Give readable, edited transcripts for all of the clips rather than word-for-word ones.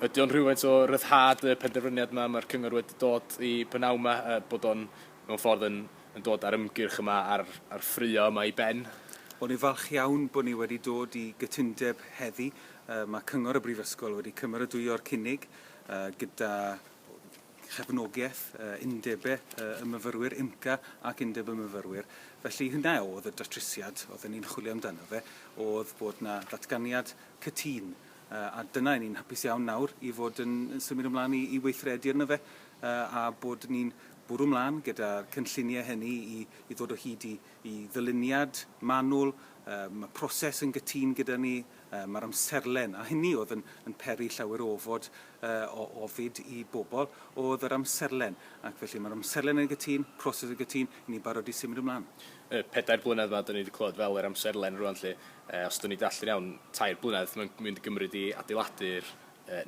Ydy o'n rhywfaint o ryddhad y penderfyniad yma, mae'r cyngor wedi dod i bynaw yma, bod o'n mewn ffordd yn dod ar ymgyrch yma ar ffrio yma i ben? O'n i falch iawn bod ni wedi dod i gytundeb heddi. Mae cyngor y Brifysgol wedi cymeradwyo'r cynnig gyda chefnogaeth, undebau y myfyrwyr, IMCA ac undeb y myfyrwyr. Felly hynna oedd y datrysiad, oedden ni'n chwilio amdano fe, oedd bod na ddatganiad cytun. A dyna ni'n hapus iawn nawr i fod yn symud ymlaen i weithredu arno fe a bod ni'n bwrw ymlaen gyda'r cynlluniau hynny i ddod o hyd i ddyluniad manwl. Mae proses yn gytun gyda ni, mae'r amserlen, a hynny oedd yn peri llawer o ofod o ofid i bobl, oedd yr amserlen. Ac felly mae'r amserlen yn gytun, proses yn gytun, i ni barod i symud ymlaen. 4 blynedd yma, dyn ni wedi clywed fel yr amserlen rwan lle. Os dyn ni dallu'n iawn 3 blynedd, mae'n mynd i gymryd i adeiladu'r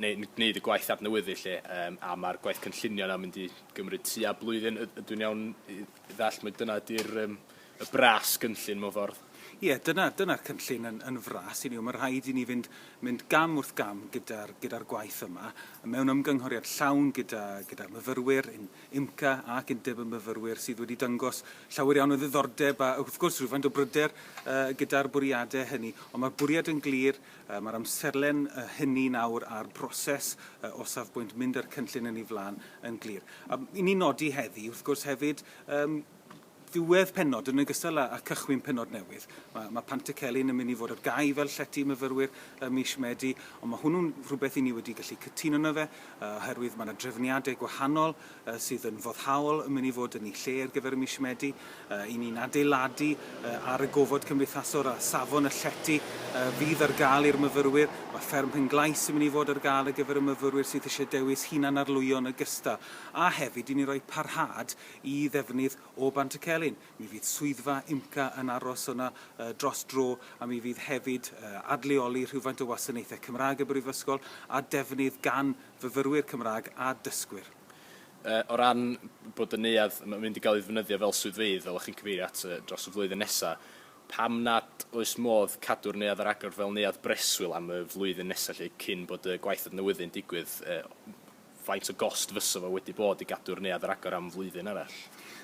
neu wneud y gwaith adnewyddu lle, a mae'r gwaith cynllunio yna mynd i gymryd tua blwyddyn. Ydw'n iawn i ddall, mae dyna ydy'r y bras cynllun mewn ffordd? Ie, dyna'r cynllun yn fras i ni. Mae rhaid i ni fynd gam wrth gam gyda'r gwaith yma, mewn ymgynghoriad llawn gyda'r myfyrwyr, IMCA ac undeb y myfyrwyr sydd wedi dangos llawer iawn o ddiddordeb a wrth gwrs rhywfaint o bryder gyda'r bwriadau hynny. Ond mae'r bwriad yn glir, mae'r amserlen hynny nawr a'r broses o safbwynt mynd â'r cynllun yn ei flaen yn glir. I ni nodi heddi, wrth gwrs hefyd, ddiwedd penod yn ogystal â cychwyn penod newydd. Mae Pantycelyn yn mynd i fod ar gau fel llety myfyrwyr mis Medi, ond mae hwnnw'n rhywbeth i ni wedi gallu cytuno yno fe, oherwydd mae yna drefniadau gwahanol sydd yn foddhaol yn mynd i fod yn ei lle ar gyfer y mis Medi. I ni'n adeiladu ar y gofod cymdeithasol a safon y llety fydd ar gael i'r myfyrwyr. Mae fferm Penglais yn mynd i fod ar gael ar gyfer y myfyrwyr sydd eisiau dewis hunan arlwyon ogystal. A hefyd i ni roi parhad i ddefnydd o Pantycelyn. Mi fydd swyddfa IMCA yn aros yna dros dro a mi fydd hefyd adleoli rhywfaint o wasanaethau Cymraeg y Brifysgol a defnydd gan fyfyrwyr Cymraeg a dysgwyr. O ran bod y neuadd yn mynd i gael ei ddefnyddio fel swyddfeydd, fel chi'n cyfeirio at dros y flwyddyn nesaf, pam nad oes modd cadw'r neuadd ar agor fel neuadd breswyl am y flwyddyn nesaf lle cyn bod y gwaith adnewyddu'n digwydd, faint o gost fysa fo wedi bod i gadw'r neuadd ar agor am flwyddyn arall?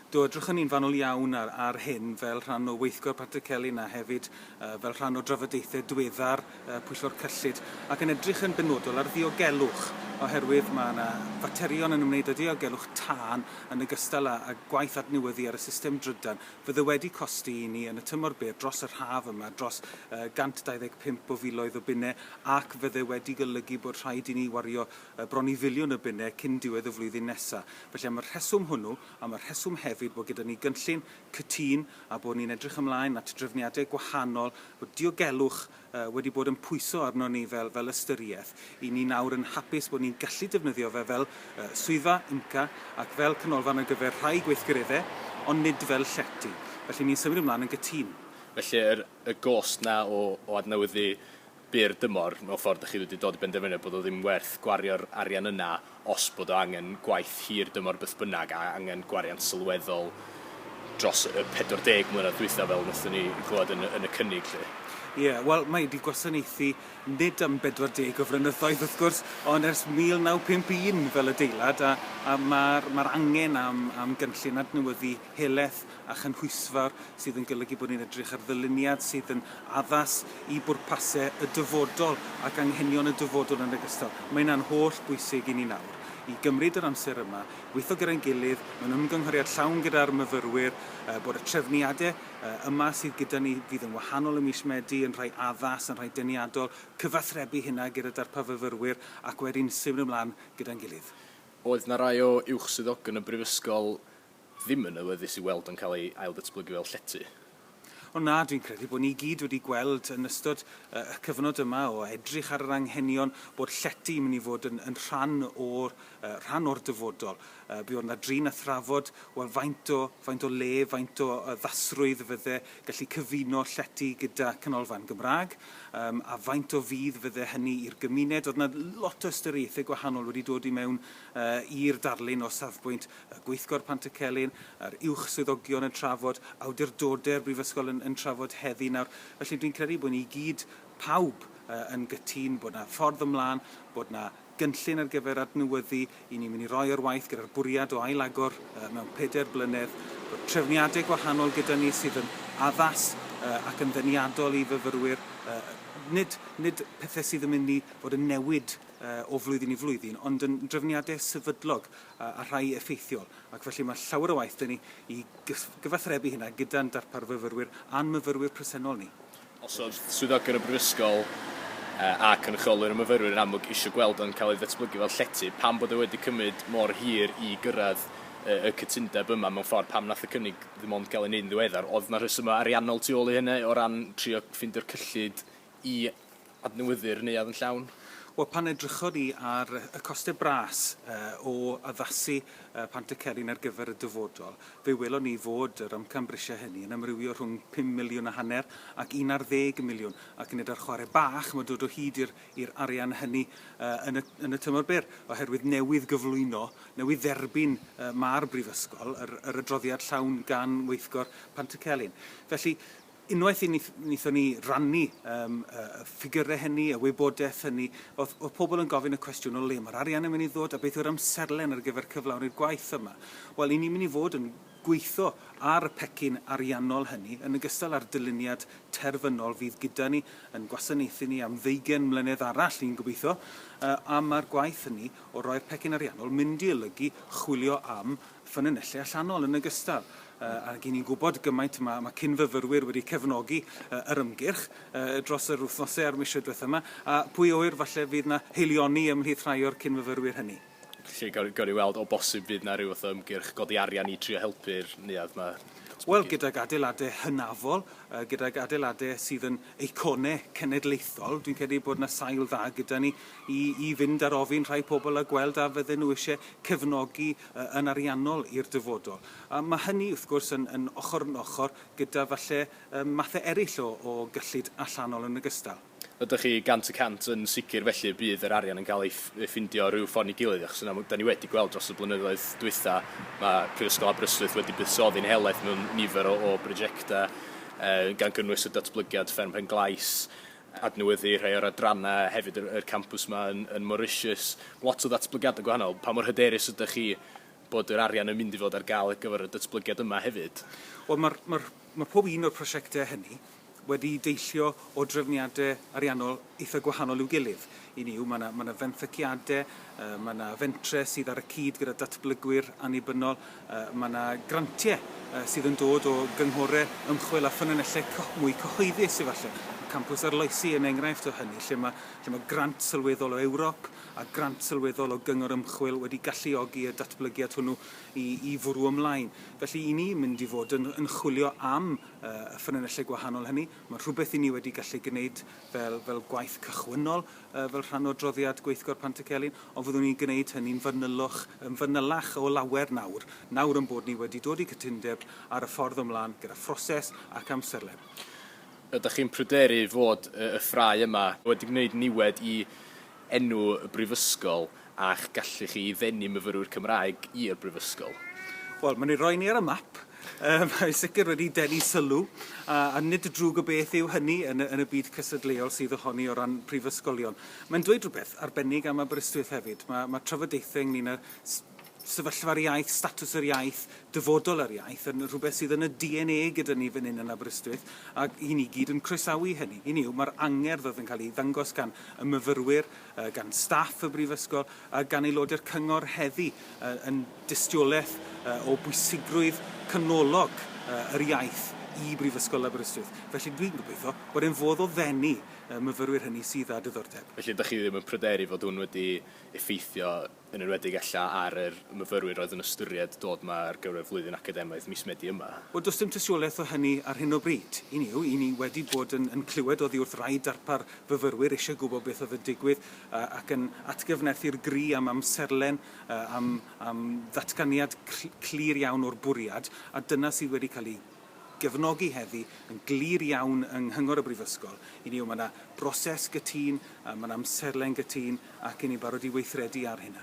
Edrychwn ni'n fanwl iawn ar hyn fel rhan o weithgor Pantycelyn a hefyd fel rhan o drafodaethau diweddar pwyllgor cyllid ac yn edrych yn benodol ar ddiogelwch oherwydd mae yna faterion yn ymwneud â diogelwch tân yn ogystal â gwaith adnewyddu ar y system drydan fydde wedi costi i ni yn y tymor byr dros yr haf yma dros 125 o filoedd o bunnau ac fydde wedi golygu bod rhaid i ni wario bron i filiwn o bunnau cyn diwedd y flwyddyn nesaf. Felly am y rheswm hwnnw a mae'r rheswm hefyd bod gyda ni gynllun cytun a bod ni'n edrych ymlaen at drefniadau gwahanol, bod diogelwch wedi bod yn pwyso arno ni fel ystyriaeth. I ni nawr yn hapus bod ni'n gallu defnyddio fe fel swyddfa IMCA ac fel canolfan ar gyfer rhai gweithgareddau, ond nid fel llety. Felly ni'n symud ymlaen yn gytun. Felly y gost na o adnewyddu byr dymor, mewn ffordd ydych chi wedi dod i benderfynu bod o ddim werth gwario'r arian yna os bod o angen gwaith hir dymor beth bynnag a angen gwariant sylweddol dros y 40 mlynedd dwytha fel wnaethon ni glywed yn y cynnig lle. Ie, wel, mae wedi gwasanaethu nid am 40 o flynyddoedd wrth gwrs, ond ers 1951 fel adeilad a mae'r angen am gynllun adnewyddu heleth a chynhwysfawr sydd yn golygu bod ni'n edrych ar ddyluniad sydd yn addas i bwrpasau y dyfodol ac anghenion y dyfodol yn ogystal. Mae hynna'n holl bwysig i ni nawr. I gymryd yr amser yma, weithio gyda'n gilydd, mewn ymgynghoriad llawn gyda'r myfyrwyr, bod y trefniadau yma sydd gyda ni fydd yn wahanol ym mis Medi, yn rhai addas, yn rhai deniadol, cyfathrebu hynna gyda darpa fyfyrwyr ac wedyn symud ymlaen gyda'n gilydd. Oedd na rai o uwchsyddogion y Brifysgol ddim yn awyddus i weld yn cael ei ail-datblygu fel llety? Ond na, dwi'n credu bod ni gyd wedi gweld yn ystod y cyfnod yma o edrych ar yr anghenion bod llety yn mynd i fod yn rhan o'r dyfodol. Bydd na drin a thrafod faint o le, faint o ddasrwydd fydde gallu cyfuno llety gyda canolfan Gymraeg a faint o fydd fydde hynny i'r gymuned. Oedd na lot o ystyriaethau gwahanol wedi dod i mewn i'r darlun o safbwynt gweithgor Pantycelyn, yr uwchsyddogion yn trafod, awdurdodau'r Brifysgol yn trafod heddi nawr. Felly dwi'n credu bod ni gyd pawb yn gytun bod na ffordd ymlaen, bod na gynllun ar gyfer adnewyddu, i ni'n mynd i roi o'r waith gyda'r bwriad o hailagor mewn 4 blynedd, bod trefniadau gwahanol gyda ni sydd yn addas ac yn ddeniadol i fyfyrwyr. Nid pethau sydd yn mynd i fod yn newid o flwyddyn i flwyddyn, ond yn drefniadau sefydlog a rhai effeithiol. Ac felly mae llawer o waith dyn ni i gyfathrebu hynna gyda'n darpar fyfyrwyr a'n myfyrwyr presennol ni. Os oedd swyddogion y Prifysgol a cynrychiolwyr y myfyrwyr yn amlwg eisiau gweld o'n cael ei ddatblygu fel llety, pam bod e wedi cymryd mor hir i gyrraedd y cytundeb yma mewn ffordd, pam nath y cynnig ddim ond gael ei wneud yn ddiweddar? Oedd yna rhesymau ariannol tu ôl i hynny o ran trio ffeindio'r cyllid i adnewyddu'r neuadd yn llawn? Wel, pan edrychon ni ar y costau bras o addasu Pantycelyn ar gyfer y dyfodol, fe welon ni fod yr ymcambrisiau hynny yn amrywio rhwng 5 miliwn a hanner ac 11 miliwn. Ac yn edrych chwarae bach, mae dod o hyd i'r arian hynny yn y tymor byr, oherwydd newydd gyflwyno, newydd dderbyn ma'r Brifysgol, yr adroddiad llawn gan weithgor Pantycelyn. Felly, unwaith wnaethon ni rannu ffigurau hynny, y wybodaeth hynny, oedd pobl yn gofyn y cwestiwn o le mae'r arian yn mynd i ddod a beth yw'r amserlen ar gyfer cyflawni'r gwaith yma. Wel, ni'n mynd i fod yn gweithio ar y pecyn ariannol hynny yn ogystal â'r dyluniad terfynol fydd gyda ni yn gwasanaethu ni am 20 mlynedd arall ni'n gobeithio, a mae'r gwaith hynny o roi'r pecyn ariannol mynd i olygu chwilio am ffynonellau allanol yn ogystal. Ac i ni'n gwybod gymaint mae cynfyfyrwyr wedi cefnogi yr ymgyrch dros yr wythnosau a'r misoedd diwethaf yma, a pwy oer falle fydd yna heilioni ymhlith rhai o'r cynfyfyrwyr hynny. Felly gawn ni weld o bosib fydd yna rhyw fath o ymgyrch godi arian i trio helpu'r neuadd yma? Wel, gydag adeiladau hynafol, gydag adeiladau sydd yn eiconau cenedlaethol, dwi'n credu bod yna sail dda gyda ni i fynd ar ofyn rhai pobl a gweld a fydden nhw eisiau cefnogi yn ariannol i'r dyfodol. A mae hynny, wrth gwrs, yn ochr yn ochr gyda falle mathau eraill o gyllid allanol yn ogystal. Ydych chi 100% yn sicr felly bydd yr arian yn cael ei ffindio rhyw ffordd i gilydd, achos da ni wedi gweld dros y blynyddoedd dwytha, mae Prifysgol Aberystwyth wedi buddsoddi'n helaeth mewn nifer o brosiectau gan gynnwys y datblygiad fferm Penglais, adnewyddu rhai o'r adrannau, hefyd yr campws yma yn Mauritius. Lot o ddatblygiadau gwahanol. Pa mor hyderus ydych chi bod yr arian yn mynd i fod ar gael ar gyfer y datblygiad yma hefyd? Wel, mae pob un o'r prosiectau hynny wedi deillio o drefniadau ariannol eitha gwahanol i'w gilydd. I ni, mae yna fenthyciadau, mae yna fentre sydd ar y cyd gyda datblygwyr annibynnol, mae yna grantiau sydd yn dod o gynghorau ymchwil a ffynonellau mwy cyhoeddus efallai. Campws Arloesi yn enghraifft o hynny, lle mae grant sylweddol o Ewrop a grant sylweddol o gyngor ymchwil wedi galluogi y datblygiad hwnnw i fwrw ymlaen. Felly i ni mynd i fod yn chwilio am y ffynonellau gwahanol hynny. Mae rhywbeth i ni wedi gallu gwneud fel gwaith cychwynnol fel rhan o droddiad gweithgor Pantycelyn, ond fyddwn ni'n gwneud hynny'n fanylach o lawer nawr. Nawr yn bod ni wedi dod i cytundeb ar y ffordd ymlaen gyda phroses ac amserlen. Ydych chi'n pryderu fod y ffrau yma wedi gwneud niwed i enw y Brifysgol a'ch gallu chi ddenu myfyrwyr Cymraeg i'r Brifysgol? Wel, mae'n ei roi ni ar y map. Mae'n sicr wedi denu sylw, a nid y drwg o beth yw hynny yn y byd cysadleuol sydd ohoni o ran prifysgolion. Mae'n dweud rhywbeth arbennig am Aberystwyth hefyd. Mae trafodaethau ynglyn â sefyllfa'r iaith, statws yr iaith, dyfodol yr iaith, yn rhywbeth sydd yn y DNA gyda ni fan hyn yn Aberystwyth, ac i ni gyd yn croesawu hynny. I ni, mae'r angerdd oedd yn cael ei ddangos gan y myfyrwyr, gan staff y Brifysgol, a gan aelodau'r cyngor heddi yn dystiolaeth o bwysigrwydd canolog yr iaith i Brifysgol Aberystwyth. Felly dwi'n gobeithio bod e'n fodd o ddenu myfyrwyr hynny sydd â diddordeb. Felly ydych chi ddim yn pryderu fod hwn wedi effeithio yn enwedig alla ar yr myfyrwyr oedd yn ystyried dod yma ar gyfer flwyddyn academaidd mis Medi yma? Wel, does dim tystiolaeth o hynny ar hyn o bryd. I ni wedi bod yn clywed oddi wrth rai darpar fyfyrwyr eisiau gwybod beth oedd y digwydd ac yn atgyfnethu'r gri am amserlen, am ddatganiad clir iawn o'r bwriad, a dyna sydd wedi cael ei gefnogi heddi yn glir iawn yng Nghyngor y Brifysgol. I ni, mae yna broses gytun, mae yna amserlen gytun, ac i ni barod i weithredu ar hynna.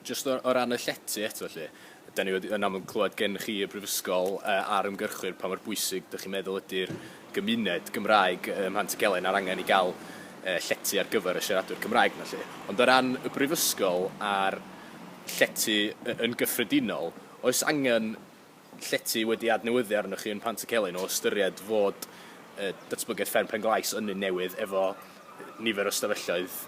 Just o ran y llety eto, lle, da ni wedi yn aml clywed gen chi y Brifysgol a'r ymgyrchwyr pa mor bwysig, dych chi'n meddwl ydy'r gymuned Gymraeg Pantycelyn a'r angen i gael llety ar gyfer y siaradwyr Cymraeg na lle. Ond o ran y Brifysgol a'r llety yn gyffredinol, oes angen llety wedi adnewyddu arnoch chi yn Pantycelyn o ystyried fod datblygiad fferm Penglais yn un newydd efo nifer o stafelloedd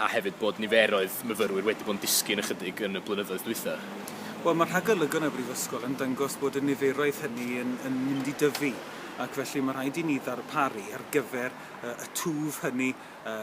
a hefyd bod niferoedd myfyrwyr wedi bod yn disgyn ychydig yn y blynyddoedd dwytha? Wel, mae rhagolygon y Brifysgol yn dangos bod y niferoedd hynny yn mynd i dyfu, ac felly mae rhaid i ni ddarparu ar gyfer y twf hynny,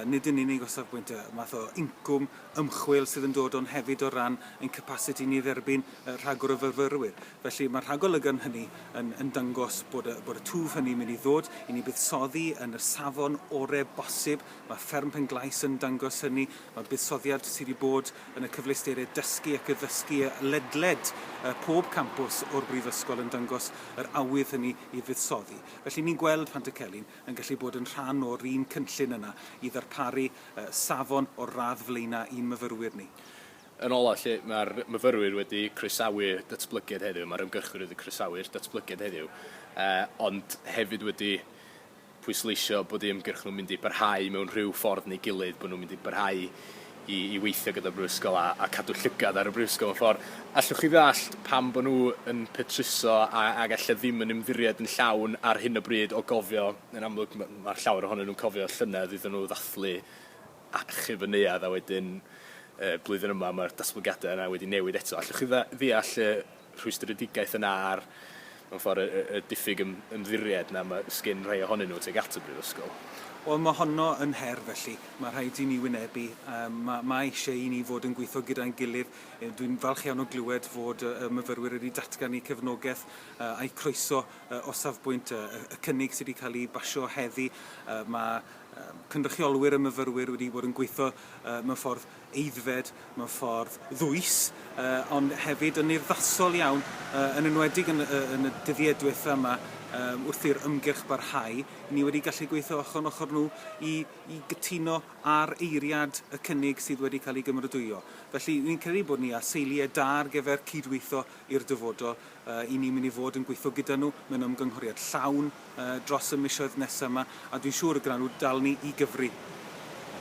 nid yn unig o safbwynt y math o incwm ymchwil sydd yn dod o'n hefyd o ran ein capacity ni dderbyn rhagor o fyfyrwyr. Felly mae rhagolygon hynny yn dangos bod y twf hynny'n mynd i ddod i ni buddsoddi yn y safon orau bosib. Mae fferm Penglais yn dangos hynny, mae buddsoddiad sydd wedi bod yn y cyfleusterau dysgu ac addysgu ledled pob campws o'r Brifysgol yn dangos yr awydd hynny i fuddsoddi. Felly ni'n gweld Pantycelyn yn gallu bod yn rhan o'r un cynllun yna i ddarparu safon o radd flaena i'n myfyrwyr ni. Yn ola, lle mae'r myfyrwyr wedi croesawu datblygiad heddiw, mae'r ymgyrchwyr wedi croesawu'r datblygiad heddiw, ond hefyd wedi pwysleisio bod eu ymgyrch nhw'n mynd i barhau mewn rhyw ffordd neu gilydd, bod nhw'n mynd i barhau i weithio gyda'r Brifysgol a cadw llygad ar y Brifysgol mewn ffordd. Allwch chi ddallt pam bod nhw yn petruso a gallai ddim yn ymddiried yn llawn ar hyn o bryd o gofio, yn amlwg mae'r llawer ohonyn nhw'n cofio llynedd iddyn nhw ddathlu achub y neuadd a wedyn blwyddyn yma mae'r datblygiadau yna wedi newid eto. Allwch chi ddeall rhwystredigaeth yna ar mewn ffordd y diffyg ymddiried na mae sgyn rhai ohonyn nhw tuag at y Brifysgol? Wel, mae honno yn her felly. Mae rhaid i ni wynebu. Mae eisiau i ni fod yn gweithio gyda'n gilydd. Dwi'n falch iawn o glywed fod y myfyrwyr wedi datgan i cefnogaeth a'i croeso o safbwynt y cynnig sydd wedi cael ei basio heddi. Mae cynrychiolwyr y myfyrwyr wedi bod yn gweithio mewn ffordd eiddfed, mewn ffordd ddwys, ond hefyd yn urddasol iawn, yn enwedig yn y dyddiau diwethaf yma, wrth i'r ymgyrch barhau, ni wedi gallu gweithio ochr nhw i gytuno ar eiriad y cynnig sydd wedi cael ei gymrydwyo. Felly, ni'n credu bod ni a seiliau da ar gyfer cydweithio i'r dyfodol. I ni'n mynd i fod yn gweithio gyda nhw mewn ymgynghoriad llawn dros y misoedd nesaf yma, a dwi'n siŵr y gran nhw dal ni i gyfri.